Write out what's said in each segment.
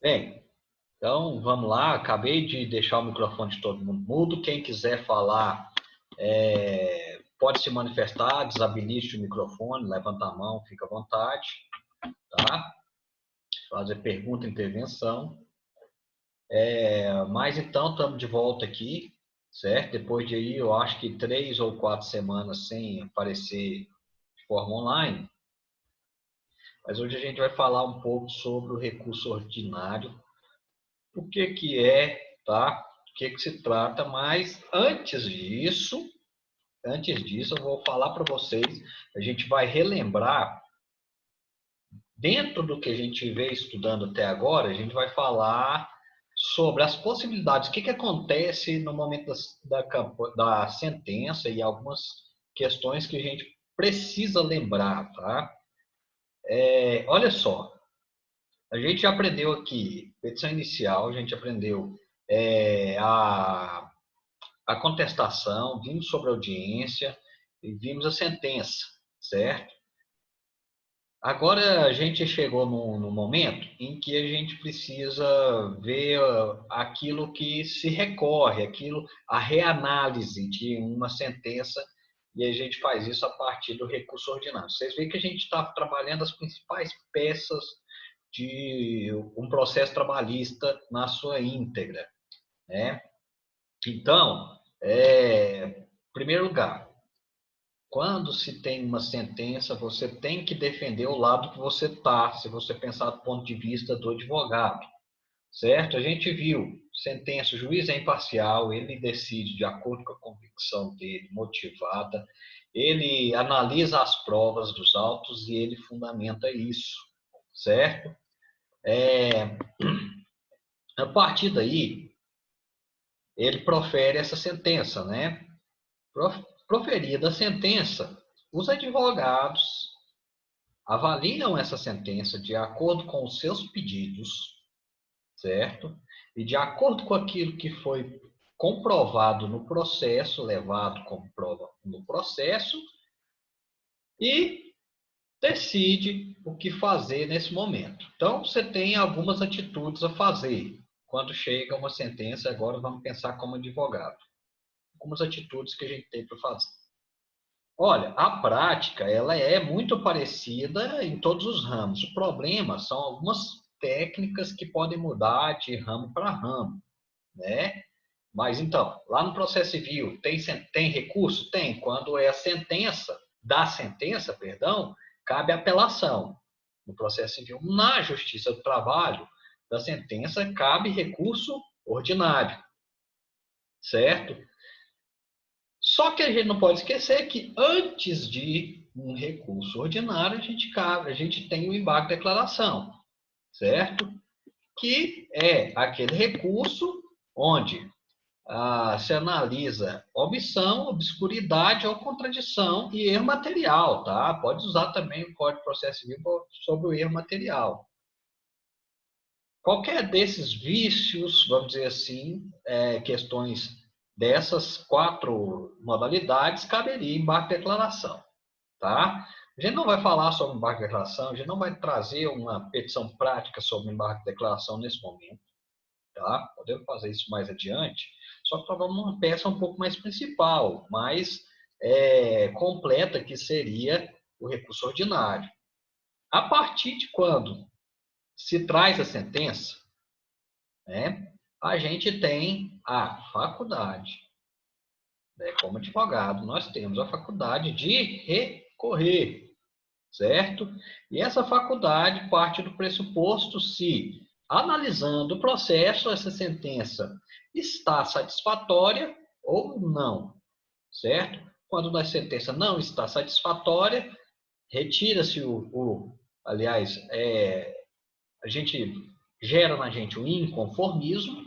Bem, então vamos lá. Acabei de deixar o microfone de todo mundo mudo. Quem quiser falar, pode se manifestar, desabilite o microfone, levanta a mão, fica à vontade, tá? Fazer pergunta, intervenção. Mas então estamos de volta aqui, certo? Depois de aí, eu acho que 3 ou 4 semanas sem aparecer de forma online. Mas hoje a gente vai falar um pouco sobre o recurso ordinário, o que que é, tá? O que que se trata, mas antes disso eu vou falar para vocês, a gente vai relembrar, dentro do que a gente veio estudando até agora, a gente vai falar sobre as possibilidades, o que que acontece no momento da sentença e algumas questões que a gente precisa lembrar, tá? Olha só, a gente já aprendeu aqui, petição inicial, a gente aprendeu a contestação, vimos sobre a audiência e vimos a sentença, certo? Agora a gente chegou no momento em que a gente precisa ver aquilo que se recorre, a reanálise de uma sentença, e a gente faz isso a partir do recurso ordinário. Vocês veem que a gente está trabalhando as principais peças de um processo trabalhista na sua íntegra, né? Então, em primeiro lugar, quando se tem uma sentença, você tem que defender o lado que você está, se você pensar do ponto de vista do advogado, certo? A gente viu, sentença, o juiz é imparcial, ele decide de acordo com a convicção dele, motivada, ele analisa as provas dos autos e ele fundamenta isso, certo? A partir daí, ele profere essa sentença, né? Proferida a sentença, os advogados avaliam essa sentença de acordo com os seus pedidos, certo? E de acordo com aquilo que foi comprovado no processo, levado como prova no processo, e decide o que fazer nesse momento. Então, você tem algumas atitudes a fazer. Quando chega uma sentença, agora vamos pensar como advogado. Algumas atitudes que a gente tem para fazer. Olha, a prática ela é muito parecida em todos os ramos. O problema são algumas técnicas que podem mudar de ramo para ramo, né? Mas então, lá no processo civil, tem recurso? Tem. Quando é a sentença, perdão, cabe apelação. No processo civil, na Justiça do Trabalho, da sentença, cabe recurso ordinário, certo? Só que a gente não pode esquecer que antes de um recurso ordinário, a gente tem o embargo de declaração, certo? Que é aquele recurso onde se analisa omissão, obscuridade ou contradição e erro material, tá? Pode usar também o Código de Processo Civil sobre o erro material. Qualquer desses vícios, vamos dizer assim, questões dessas 4 modalidades, caberia embargo de declaração, tá? A gente não vai falar sobre embargo de declaração, a gente não vai trazer uma petição prática sobre embargo de declaração nesse momento, tá? Podemos fazer isso mais adiante, só que para uma peça um pouco mais principal, mais completa, que seria o recurso ordinário. A partir de quando se traz a sentença, né, a gente tem a faculdade, né, como advogado, nós temos a faculdade de recorrer, certo? E essa faculdade parte do pressuposto se, analisando o processo, essa sentença está satisfatória ou não, certo? Quando a sentença não está satisfatória, retira-se aliás, a gente gera na gente o inconformismo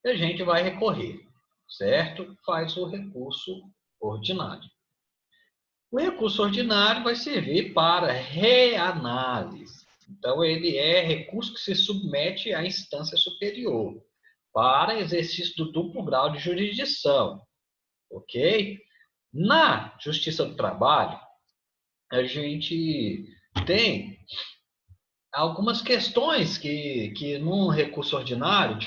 e a gente vai recorrer, certo? Faz o recurso ordinário. O recurso ordinário vai servir para reanálise. Então, ele é recurso que se submete à instância superior para exercício do duplo grau de jurisdição, ok? Na Justiça do Trabalho, a gente tem algumas questões que num recurso ordinário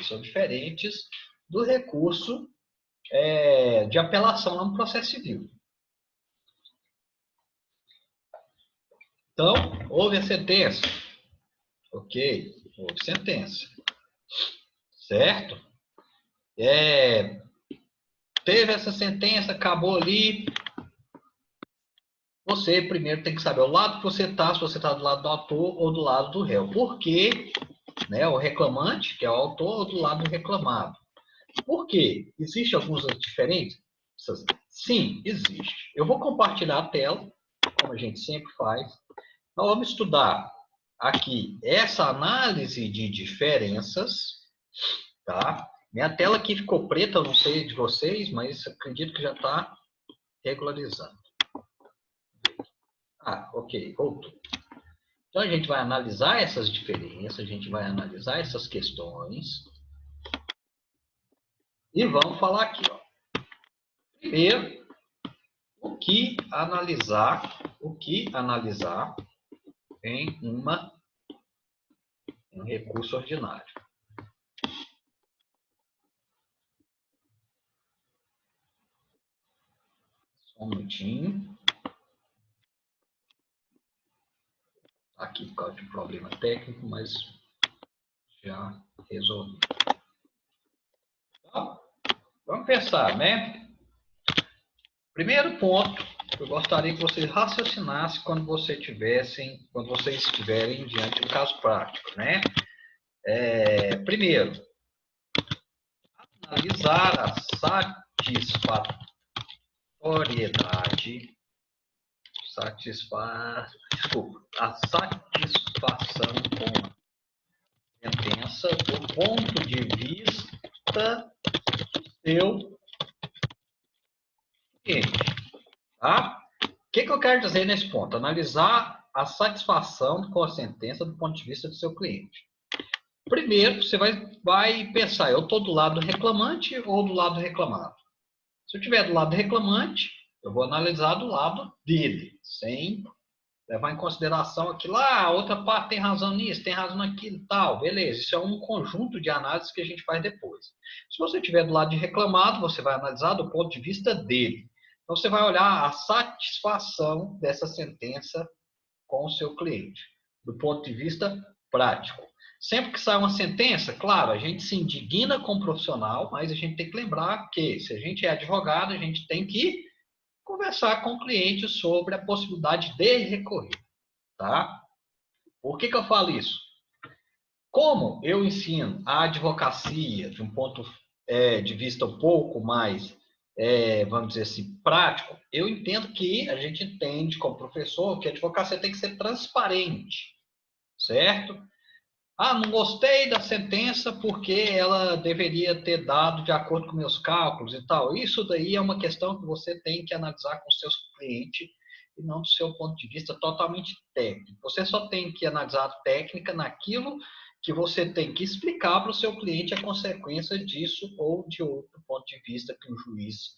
são diferentes do recurso de apelação lá no processo civil. Então, houve a sentença. Ok, houve sentença. Certo? Teve essa sentença, acabou ali. Você primeiro tem que saber o lado que você está, se você está do lado do autor ou do lado do réu. Por quê? Né, o reclamante, que é o autor, ou do lado do reclamado. Por quê? Existem algumas diferenças? Sim, existe. Eu vou compartilhar a tela, como a gente sempre faz. Nós vamos estudar aqui essa análise de diferenças, tá? Minha tela aqui ficou preta, eu não sei de vocês, mas acredito que já está regularizando. Ok, voltou. Então, a gente vai analisar essas diferenças, a gente vai analisar essas questões. E vamos falar aqui, ó. Primeiro, o que analisar em um recurso ordinário. Só um minutinho. Aqui por causa de problema técnico, mas já resolvi. Então, vamos pensar, né? Primeiro ponto, eu gostaria que vocês raciocinassem quando vocês estiverem diante do caso prático, né? Primeiro, analisar a satisfação com a sentença do ponto de vista do seu cliente, tá? O que eu quero dizer nesse ponto? Analisar a satisfação com a sentença do ponto de vista do seu cliente. Primeiro, você vai pensar, eu estou do lado do reclamante ou do lado do reclamado? Se eu estiver do lado do reclamante, eu vou analisar do lado dele, sem levar em consideração aquilo, a outra parte tem razão nisso, tem razão naquilo e tal, beleza. Isso é um conjunto de análises que a gente faz depois. Se você estiver do lado de reclamado, você vai analisar do ponto de vista dele. Então, você vai olhar a satisfação dessa sentença com o seu cliente, do ponto de vista prático. Sempre que sai uma sentença, claro, a gente se indigna com o profissional, mas a gente tem que lembrar que, se a gente é advogado, a gente tem que conversar com o cliente sobre a possibilidade de recorrer, tá? Por que eu falo isso? Como eu ensino a advocacia de um ponto de vista um pouco mais, vamos dizer assim, prático, eu entendo que a gente entende como professor que a advocacia tem que ser transparente, certo? Não gostei da sentença porque ela deveria ter dado de acordo com meus cálculos e tal. Isso daí é uma questão que você tem que analisar com seus clientes e não do seu ponto de vista totalmente técnico. Você só tem que analisar a técnica naquilo que você tem que explicar para o seu cliente a consequência disso ou de outro ponto de vista que o juiz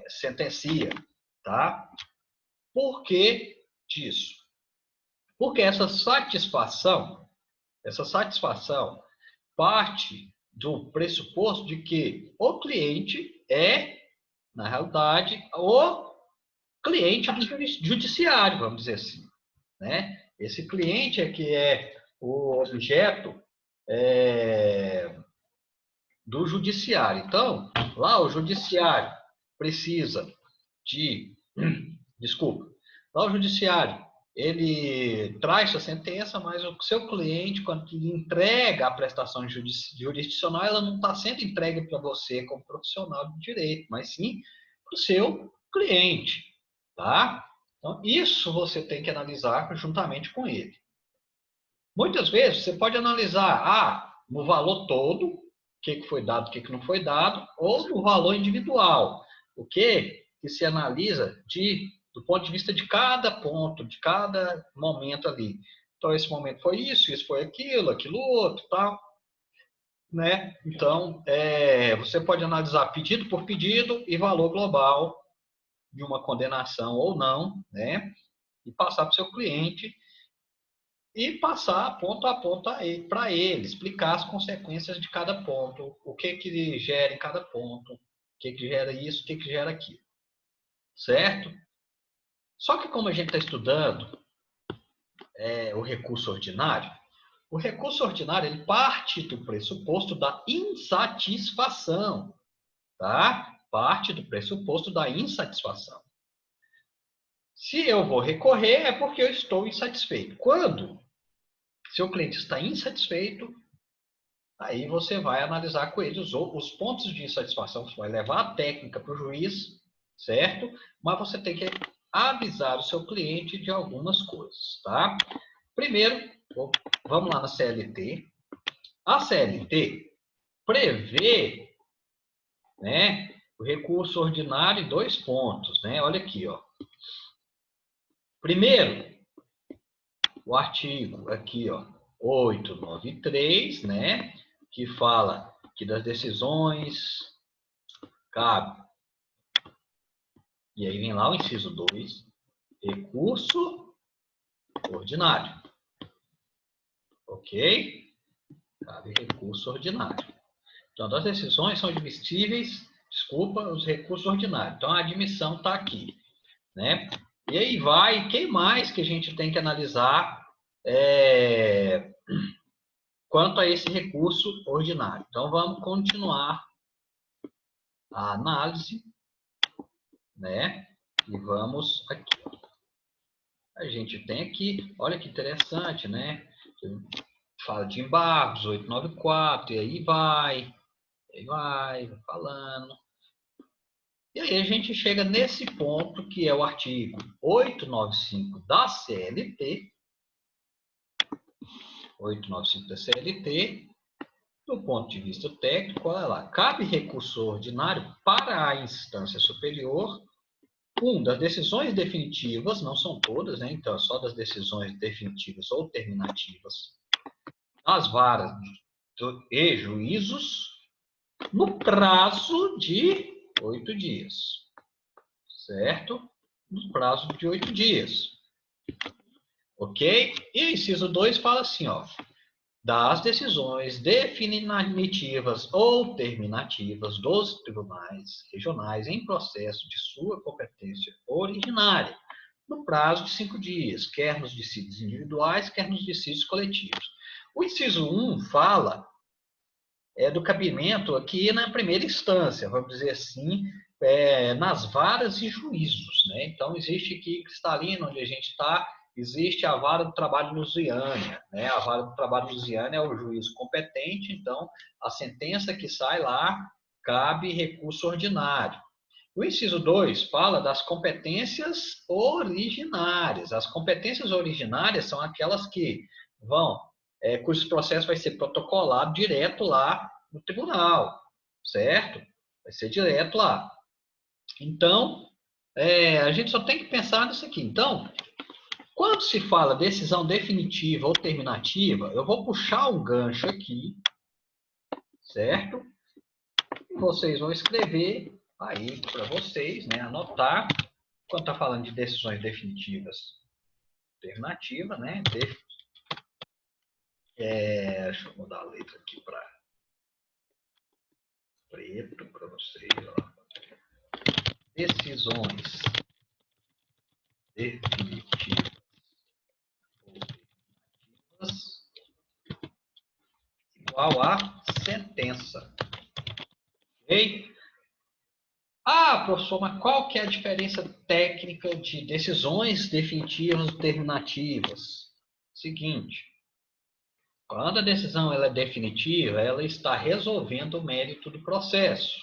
sentencia, tá? Por que disso? Porque essa satisfação parte do pressuposto de que o cliente é, na realidade, o cliente do judiciário, vamos dizer assim, né? Esse cliente é que é o objeto do judiciário. Então, lá o judiciário precisa de... Desculpa. Lá o judiciário ele traz a sentença, mas o seu cliente, quando lhe entrega a prestação jurisdicional, ela não está sendo entregue para você como profissional de direito, mas sim para o seu cliente, tá? Então, isso você tem que analisar juntamente com ele. Muitas vezes, você pode analisar, no valor todo, o que foi dado, o que não foi dado, ou no valor individual, o que se analisa do ponto de vista de cada ponto, de cada momento ali. Então, esse momento foi isso foi aquilo outro, tal. Né? Então, você pode analisar pedido por pedido e valor global de uma condenação ou não, né? E passar para o seu cliente e passar ponto a ponto para ele, explicar as consequências de cada ponto, o que gera em cada ponto, o que gera isso, o que gera aquilo, certo? Só que como a gente está estudando o recurso ordinário ele parte do pressuposto da insatisfação, tá? Parte do pressuposto da insatisfação. Se eu vou recorrer, é porque eu estou insatisfeito. Quando seu cliente está insatisfeito, aí você vai analisar com ele os pontos de insatisfação, você vai levar a técnica para o juiz, certo? Mas você tem que avisar o seu cliente de algumas coisas, tá? Primeiro, vamos lá na CLT. A CLT prevê, né, o recurso ordinário em 2 pontos, né? Olha aqui, ó. Primeiro, o artigo aqui, ó, 893, né, que fala que das decisões cabe. E aí vem lá o inciso 2, recurso ordinário. Ok? Cabe recurso ordinário. Então, as decisões são admissíveis, os recursos ordinários. Então, a admissão está aqui, né? E aí vai, quem mais que a gente tem que analisar quanto a esse recurso ordinário? Então, vamos continuar a análise, né? E vamos aqui. A gente tem aqui, olha que interessante, né? Fala de embargos, 894, e aí vai falando. E aí a gente chega nesse ponto que é o artigo 895 da CLT, 895 da CLT, do ponto de vista técnico, olha lá, cabe recurso ordinário para a instância superior, das decisões definitivas, não são todas, né? Então, só das decisões definitivas ou terminativas, as varas e juízos, no prazo de 8 dias, certo? No prazo de 8 dias. Ok? E o inciso 2 fala assim, ó, das decisões definitivas ou terminativas dos tribunais regionais em processo de sua competência originária, no prazo de 5 dias, quer nos dissídios individuais, quer nos dissídios coletivos. O inciso 1 fala do cabimento aqui na primeira instância, vamos dizer assim, nas varas e juízos, né? Então, existe aqui, cristalino, onde a gente está, existe a vara do trabalho lusiana, né? A vara do trabalho lusiana é o juízo competente, então, a sentença que sai lá cabe recurso ordinário. O inciso 2 fala das competências originárias. As competências originárias são aquelas que vão, cujo processo vai ser protocolado direto lá no tribunal, certo? Vai ser direto lá. Então, a gente só tem que pensar nisso aqui. Então, quando se fala decisão definitiva ou terminativa, eu vou puxar um gancho aqui, certo? E vocês vão escrever aí para vocês, né? Anotar. Quando está falando de decisões definitivas, alternativa, né? Deixa eu mudar a letra aqui para preto para vocês. Ó. Decisões definitivas ou definitivas igual a sentença. Ok? Professor, mas qual que é a diferença técnica de decisões definitivas e terminativas? Seguinte, quando a decisão ela é definitiva, ela está resolvendo o mérito do processo.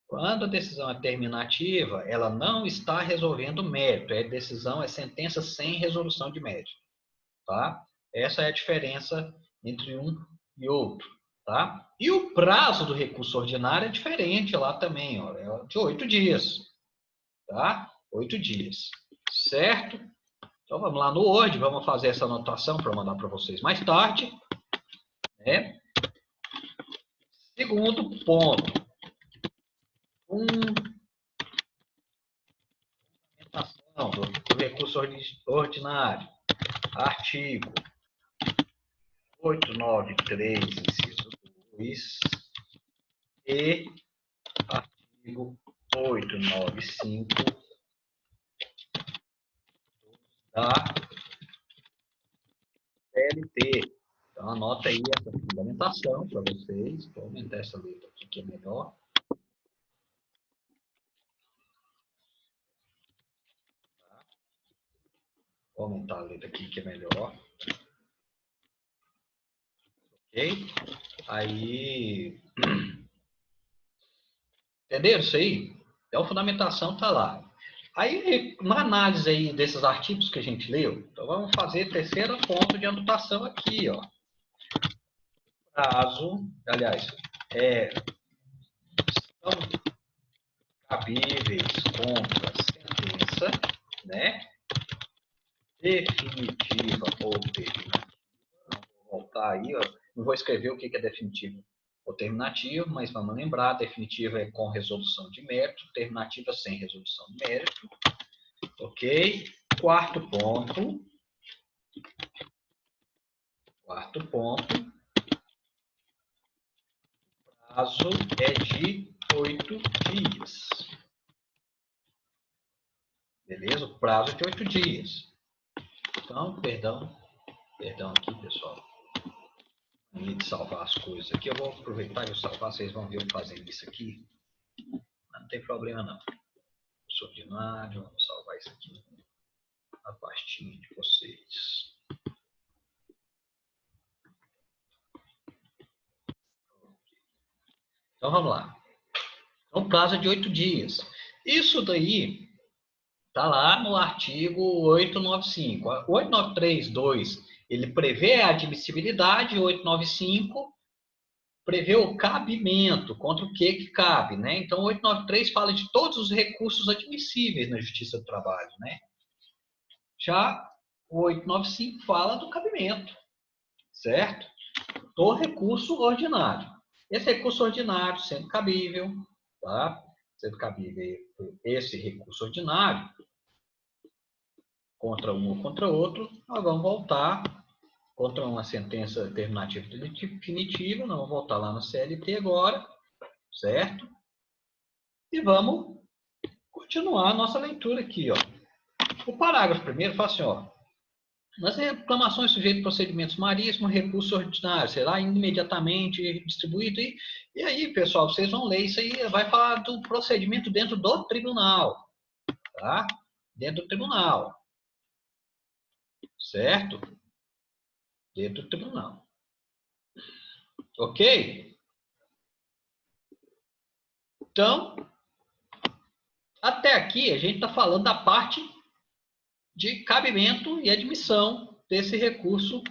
Quando a decisão é terminativa, ela não está resolvendo o mérito. É sentença sem resolução de mérito. Tá? Essa é a diferença entre um e outro. Tá? E o prazo do recurso ordinário é diferente lá também. Ó, é de 8 dias. Tá? 8 dias. Certo? Então vamos lá no Word, vamos fazer essa anotação para mandar para vocês mais tarde. Né? Segundo ponto. Fundamentação do recurso ordinário. Artigo 893, inciso 2, e artigo 895 da CLT. Então, anota aí essa fundamentação para vocês. Vou aumentar essa letra aqui que é melhor. Vou aumentar a letra aqui que é melhor. Ok? Aí... Entenderam isso aí? Então, a fundamentação está lá. Aí, na análise aí desses artigos que a gente leu, então vamos fazer terceiro ponto de anotação aqui, ó. Prazo, aliás, são cabíveis contra a sentença, né? Definitiva ou terminativa. Vou voltar aí, ó. Não vou escrever o que é definitivo ou terminativo, mas vamos lembrar, definitiva é com resolução de mérito, terminativa sem resolução de mérito. Ok? Quarto ponto. Prazo é de 8 dias. Beleza? O prazo é de 8 dias. Então, perdão aqui, pessoal. Antes de salvar as coisas aqui, eu vou aproveitar e vou salvar, vocês vão ver eu fazendo isso aqui. Não tem problema não. Ordinário, vamos salvar isso aqui. A pastinha de vocês. Então, vamos lá. Então, prazo é de 8 dias. Isso daí está lá no artigo 895. 893.2, ele prevê a admissibilidade, 895 prevê o cabimento, contra o que cabe, né? Então, 893 fala de todos os recursos admissíveis na Justiça do Trabalho, né? Já o 895 fala do cabimento, certo? Do recurso ordinário. Esse recurso ordinário sendo cabível, tá? Sendo cabível esse recurso ordinário, contra um ou contra outro, nós vamos voltar contra uma sentença terminativa definitiva, nós vamos voltar lá no CLT agora, certo? E vamos continuar a nossa leitura aqui, ó. O parágrafo primeiro fala assim, ó, nas reclamações sujeitas a procedimentos marítimos, recurso ordinário será imediatamente distribuído. E aí, pessoal, vocês vão ler isso aí, vai falar do procedimento dentro do tribunal, tá? Dentro do tribunal. Certo? Dentro do tribunal. Ok? Então, até aqui a gente está falando da parte de cabimento e admissão desse recurso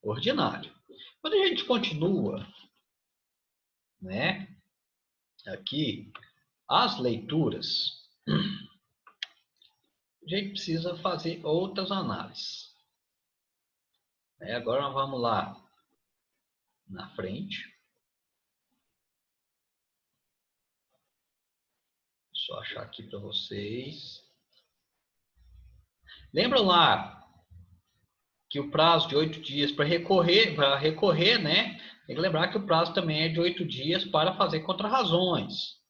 ordinário. Quando a gente continua, né, aqui, as leituras, a gente precisa fazer outras análises. Agora nós vamos lá na frente. Só achar aqui para vocês. Lembram lá que o prazo de 8 dias para recorrer, né? Tem que lembrar que o prazo também é de 8 dias para fazer contrarrazões.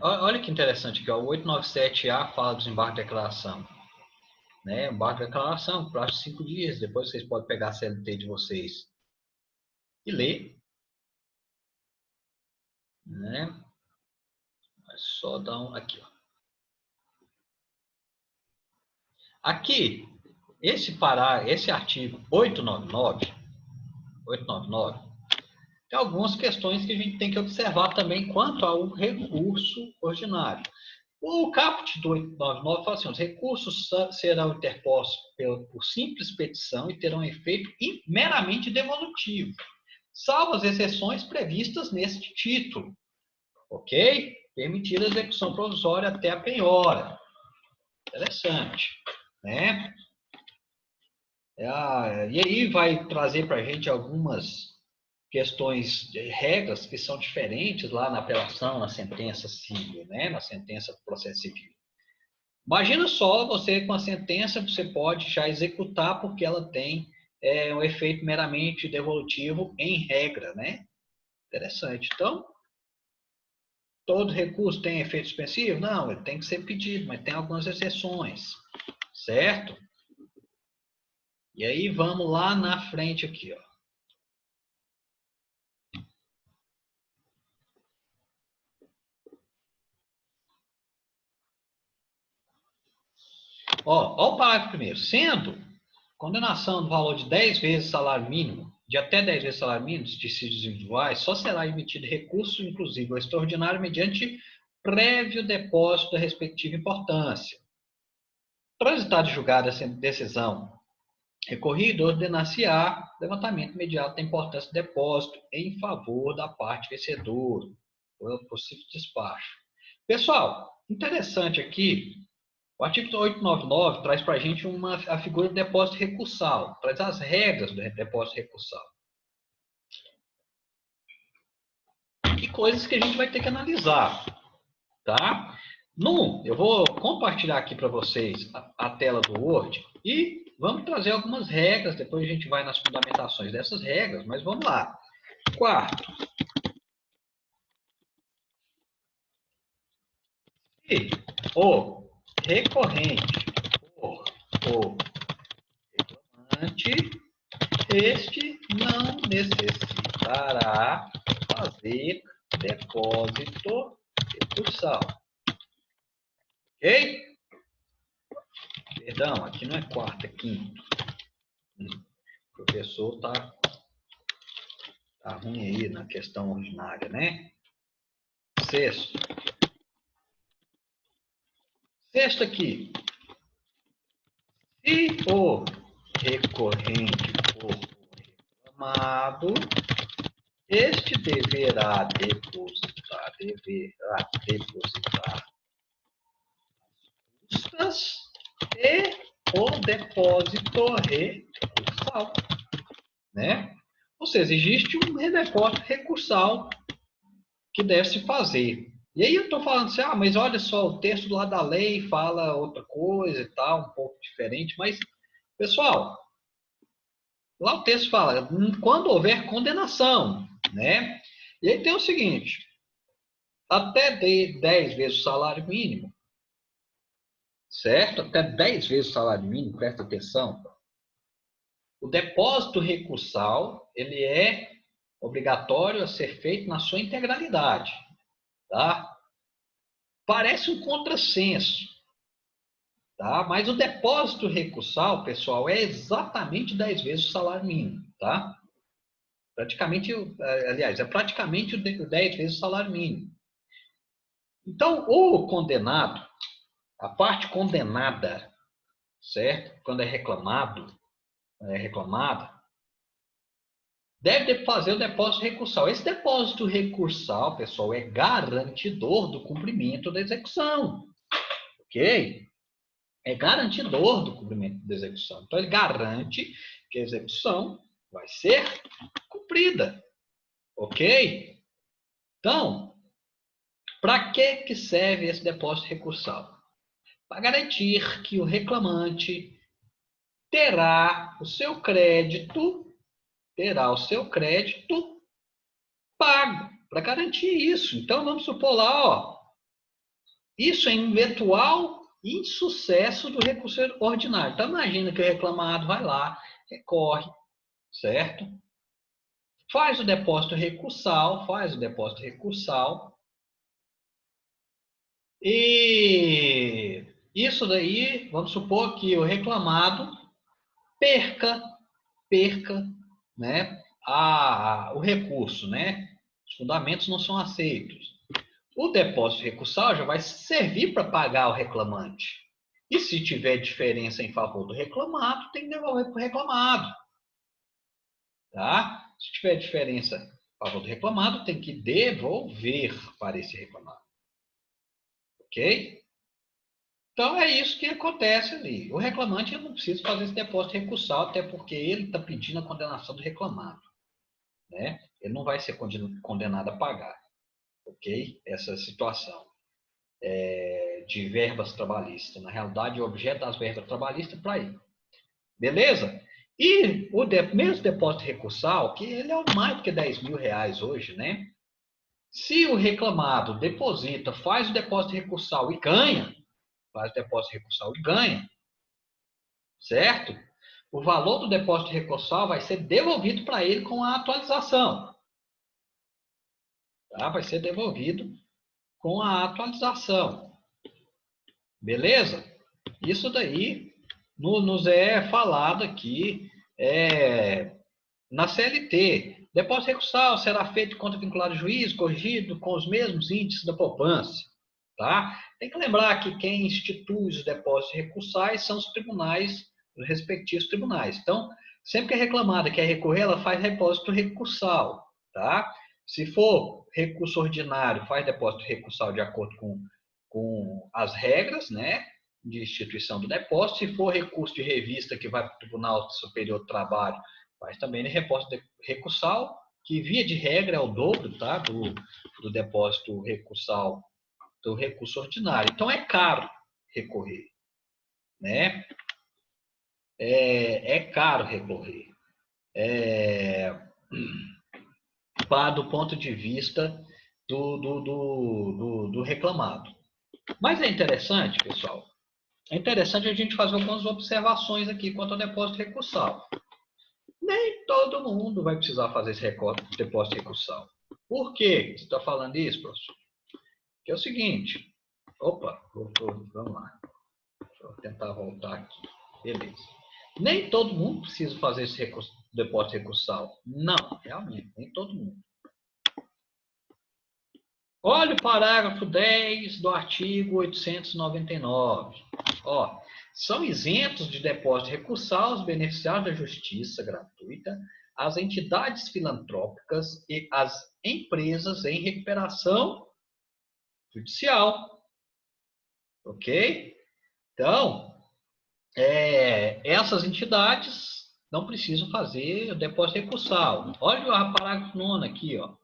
Olha que interessante aqui, ó, o 897A fala do desembarque de declaração. Né? Embarque de declaração, prazo de 5 dias. Depois vocês podem pegar a CLT de vocês e ler. Né? É só dar um... Aqui, ó. Aqui, esse artigo 899, tem algumas questões que a gente tem que observar também quanto ao recurso ordinário. O caput do 899 fala assim, os recursos serão interpostos por simples petição e terão efeito meramente devolutivo, salvo as exceções previstas neste título. Ok? Permitir a execução provisória até a penhora. Interessante. Né? E aí vai trazer para a gente algumas questões, regras que são diferentes lá na apelação, na sentença civil, né? Na sentença do processo civil. Imagina só, você com a sentença, você pode já executar porque ela tem é um efeito meramente devolutivo em regra, né? Interessante. Então, todo recurso tem efeito suspensivo? Não, ele tem que ser pedido, mas tem algumas exceções, certo? E aí vamos lá na frente aqui, ó. Ó o parágrafo primeiro. Sendo condenação do valor de 10 vezes salário mínimo, de até 10 vezes salário mínimo de dissídios individuais, só será emitido recurso inclusive ou extraordinário mediante prévio depósito da respectiva importância. Transitada e julgada essa decisão recorrido, ordenar-se-á levantamento imediato da importância do depósito em favor da parte vencedora, ou possível despacho. Pessoal, interessante aqui, o artigo 899 traz para a gente a figura do depósito recursal, traz as regras do depósito recursal. E coisas que a gente vai ter que analisar, tá? Eu vou compartilhar aqui para vocês a tela do Word e vamos trazer algumas regras, depois a gente vai nas fundamentações dessas regras, mas vamos lá. Quarto, se o recorrente for o reclamante, este não necessitará fazer depósito recursal. Ok? Perdão, aqui não é quarto, é quinto. O professor tá ruim aí na questão ordinária, né? Sexto. Sexto aqui. Se o recorrente for reclamado, este deverá depositar custas e o depósito recursal, né? Ou seja, existe um depósito recursal que deve se fazer. E aí eu estou falando assim, mas olha só, o texto lá da lei fala outra coisa e tal, um pouco diferente, mas, pessoal, lá o texto fala, quando houver condenação, né? E aí tem o seguinte, até 10 vezes o salário mínimo, certo? Até 10 vezes o salário mínimo, presta atenção. O depósito recursal, ele é obrigatório a ser feito na sua integralidade, tá? Parece um contrassenso, tá? Mas o depósito recursal, pessoal, é exatamente 10 vezes o salário mínimo, tá? Praticamente, aliás, é praticamente 10 vezes o salário mínimo. Então, o condenado, a parte condenada, certo? Quando é reclamada, deve fazer o depósito recursal. Esse depósito recursal, pessoal, é garantidor do cumprimento da execução, ok? É garantidor do cumprimento da execução. Então, ele garante que a execução vai ser cumprida, ok? Então, para que serve esse depósito recursal? Para garantir que o reclamante terá o seu crédito pago, para garantir isso. Então, vamos supor lá, ó, isso é um eventual insucesso do recurso ordinário. Então, imagina que o reclamado vai lá, recorre, certo? Faz o depósito recursal, e isso daí, vamos supor que o reclamado perca, né, o recurso, né? Os fundamentos não são aceitos. O depósito recursal já vai servir para pagar o reclamante. E se tiver diferença em favor do reclamado, tem que devolver para o reclamado. Tá? Se tiver diferença em favor do reclamado, tem que devolver para esse reclamado. Ok? Então é isso que acontece ali. O reclamante não precisa fazer esse depósito recursal, até porque ele está pedindo a condenação do reclamado. Né? Ele não vai ser condenado a pagar. Ok? Essa situação de verbas trabalhistas. Na realidade, o objeto das verbas trabalhistas é para ir. Beleza? E o mesmo depósito recursal, que ele é mais do que R$ 10.000 hoje, né? Se o reclamado deposita, faz o depósito recursal e ganha, faz o depósito recursal e ganha, certo? O valor do depósito recursal vai ser devolvido para ele com a atualização. Tá? Vai ser devolvido com a atualização. Beleza? Isso daí nos é falado aqui na CLT. Depósito recursal será feito de conta vinculada ao juiz, corrigido com os mesmos índices da poupança. Tá? Tem que lembrar que quem institui os depósitos recursais são os tribunais, os respectivos tribunais. Então, sempre que a reclamada quer recorrer, ela faz depósito recursal. Tá? Se for recurso ordinário, faz depósito recursal de acordo com as regras, né, de instituição do depósito. Se for recurso de revista que vai para o Tribunal Superior do Trabalho, faz também depósito recursal, que via de regra é o dobro, tá, do depósito recursal do recurso ordinário. Então é caro recorrer, né? É caro recorrer. Do ponto de vista do reclamado. Mas é interessante, pessoal, é interessante a gente fazer algumas observações aqui quanto ao depósito recursal. Nem todo mundo vai precisar fazer esse depósito recursal. Por que você está falando isso, professor? Que é o seguinte. Opa, voltou, vamos lá. Deixa eu tentar voltar aqui. Beleza. Nem todo mundo precisa fazer esse depósito recursal. Não, realmente, nem todo mundo. Olha o parágrafo 10 do artigo 899. Ó, são isentos de depósito recursal os beneficiários da justiça gratuita, as entidades filantrópicas e as empresas em recuperação judicial. Ok? Então, essas entidades não precisam fazer o depósito recursal. Olha o parágrafo 9 aqui, ó.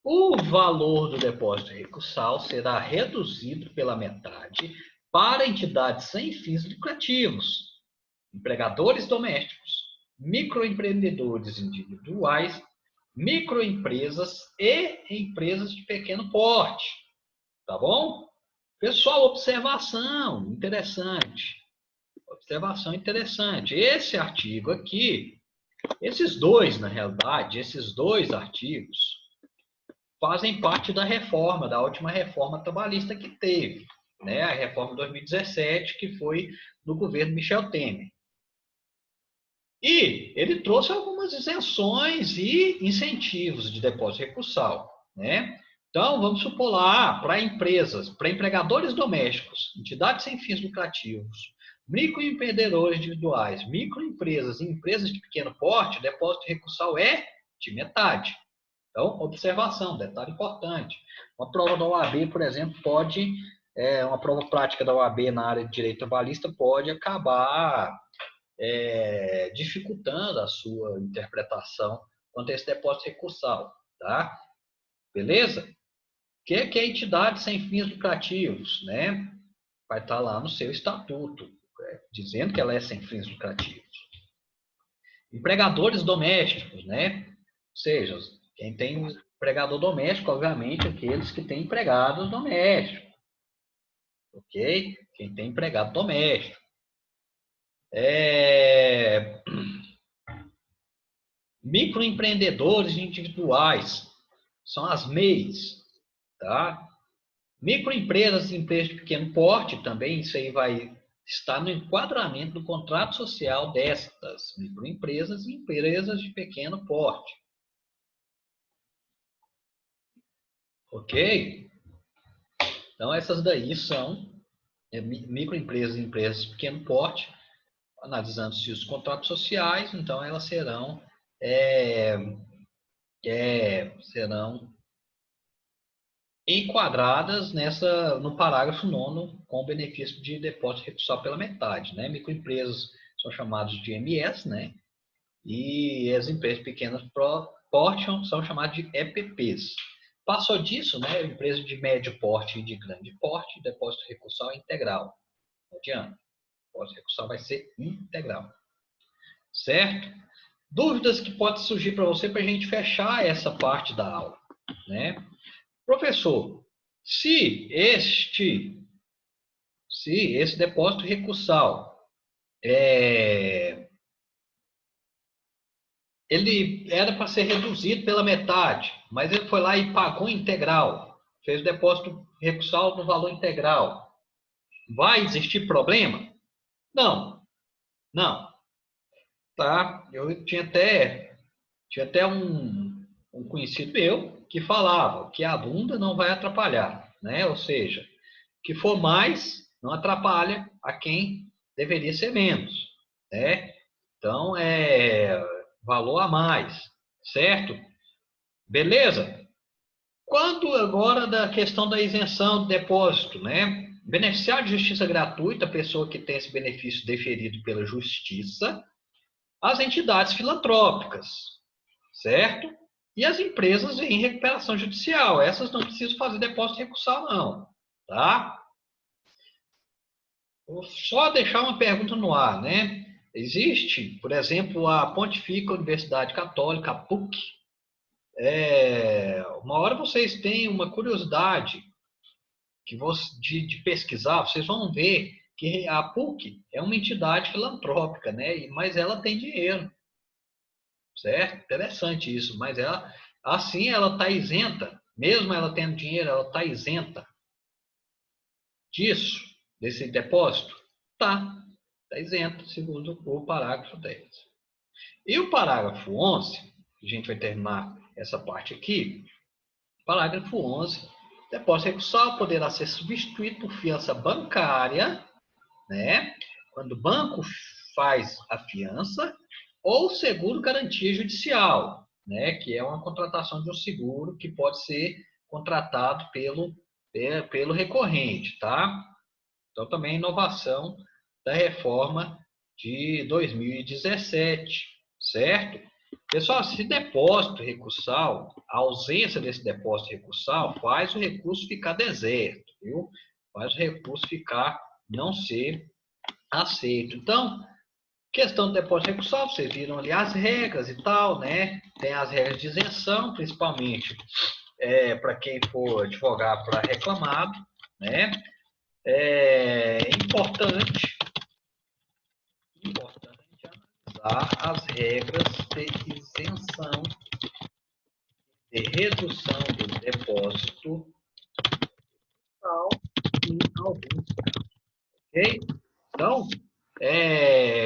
O valor do depósito recursal será reduzido pela metade para entidades sem fins lucrativos, empregadores domésticos, microempreendedores individuais, microempresas e empresas de pequeno porte. Tá bom? Pessoal, observação interessante. Observação interessante. Esse artigo aqui, esses dois, na realidade, esses dois artigos, fazem parte da reforma, da última reforma trabalhista que teve, né? A reforma de 2017, que foi do governo Michel Temer. E ele trouxe algumas isenções e incentivos de depósito recursal, né? Então, vamos supor lá, para empresas, para empregadores domésticos, entidades sem fins lucrativos, microempreendedores individuais, microempresas e empresas de pequeno porte, o depósito recursal é de metade. Então, observação, detalhe importante. Uma prova da OAB, por exemplo, uma prova prática da OAB na área de direito trabalhista pode acabar dificultando a sua interpretação quanto a esse depósito recursal, tá? Beleza? O que é entidade sem fins lucrativos, né? Vai estar lá no seu estatuto, dizendo que ela é sem fins lucrativos. Empregadores domésticos, né? Ou seja, quem tem empregador doméstico, obviamente, aqueles que têm empregados domésticos. Ok? Quem tem empregado doméstico. Microempreendedores individuais. São as MEIs. Tá? Microempresas e empresas de pequeno porte também, isso aí vai estar no enquadramento do contrato social destas microempresas e empresas de pequeno porte. Ok? Então, essas daí são microempresas e empresas de pequeno porte, analisando-se os contratos sociais, então elas serão enquadradas no parágrafo 9 com o benefício de depósito recursal pela metade, né? Microempresas são chamadas de MS, né? E as empresas de pequeno porte são chamadas de EPPs. Passou disso, né? Empresa de médio porte e de grande porte, depósito recursal é integral. Não adianta. O depósito recursal vai ser integral. certo? Dúvidas que podem surgir para você para a gente fechar essa parte da aula, né? Professor, se esse depósito recursal ele era para ser reduzido pela metade, mas ele foi lá e pagou integral, fez o depósito recursal no valor integral. Vai existir problema? Não, não. Tá? Eu tinha até um conhecido meu que falava que a bunda não vai atrapalhar, né? Ou seja, que for mais não atrapalha a quem deveria ser menos, né? Então é valor a mais, certo? Beleza? Quanto agora da questão da isenção do depósito, né? Beneficiário de justiça gratuita, a pessoa que tem esse benefício deferido pela justiça, as entidades filantrópicas, certo? E as empresas em recuperação judicial, essas não precisam fazer depósito recursal, não, tá? Vou só deixar uma pergunta no ar, né? Existe, por exemplo, a Pontifícia Universidade Católica, a PUC. Uma hora vocês têm uma curiosidade de pesquisar, vocês vão ver que a PUC é uma entidade filantrópica, né? Mas ela tem dinheiro, certo? Interessante isso, mas ela, assim, ela está isenta, mesmo ela tendo dinheiro, ela está isenta disso, desse depósito? Tá, está isenta, segundo o parágrafo 10. E o parágrafo 11, a gente vai terminar essa parte aqui, parágrafo 11, depósito recursal poderá ser substituído por fiança bancária, né? Quando o banco faz a fiança, ou seguro garantia judicial, né? Que é uma contratação de um seguro que pode ser contratado pelo recorrente, tá? Então, também inovação da reforma de 2017, certo? Pessoal, se depósito recursal, a ausência desse depósito recursal faz o recurso ficar deserto, viu? Faz o recurso ficar não ser aceito. Então, questão do depósito recursal, vocês viram ali as regras e tal, né? Tem as regras de isenção, principalmente para quem for advogar para reclamado, né? É importante analisar as regras de isenção, de redução do depósito em alguns casos, ok? Então,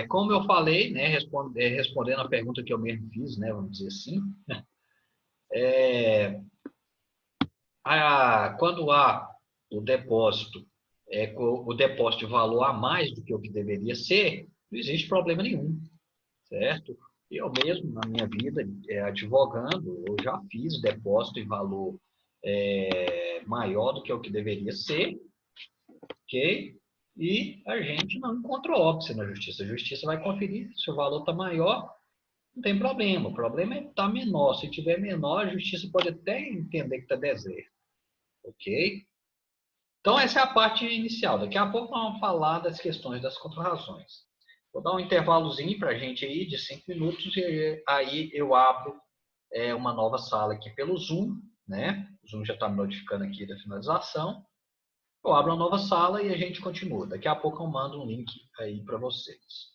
como eu falei, né, respondendo a pergunta que eu mesmo fiz, né, vamos dizer assim, quando há o depósito de valor a mais do que o que deveria ser, não existe problema nenhum, certo? Eu mesmo, na minha vida, advogando, eu já fiz depósito em valor maior do que o que deveria ser, ok? E a gente não encontra óbice na justiça. A justiça vai conferir se o valor está maior, não tem problema. O problema é que está menor. Se tiver menor, a justiça pode até entender que está deserto, ok? Então, essa é a parte inicial. Daqui a pouco vamos falar das questões das contrarrazões. Vou dar um intervalozinho para a gente aí de 5 minutos e aí eu abro uma nova sala aqui pelo Zoom, né? O Zoom já está me notificando aqui da finalização. Eu abro uma nova sala e a gente continua. Daqui a pouco eu mando um link aí para vocês.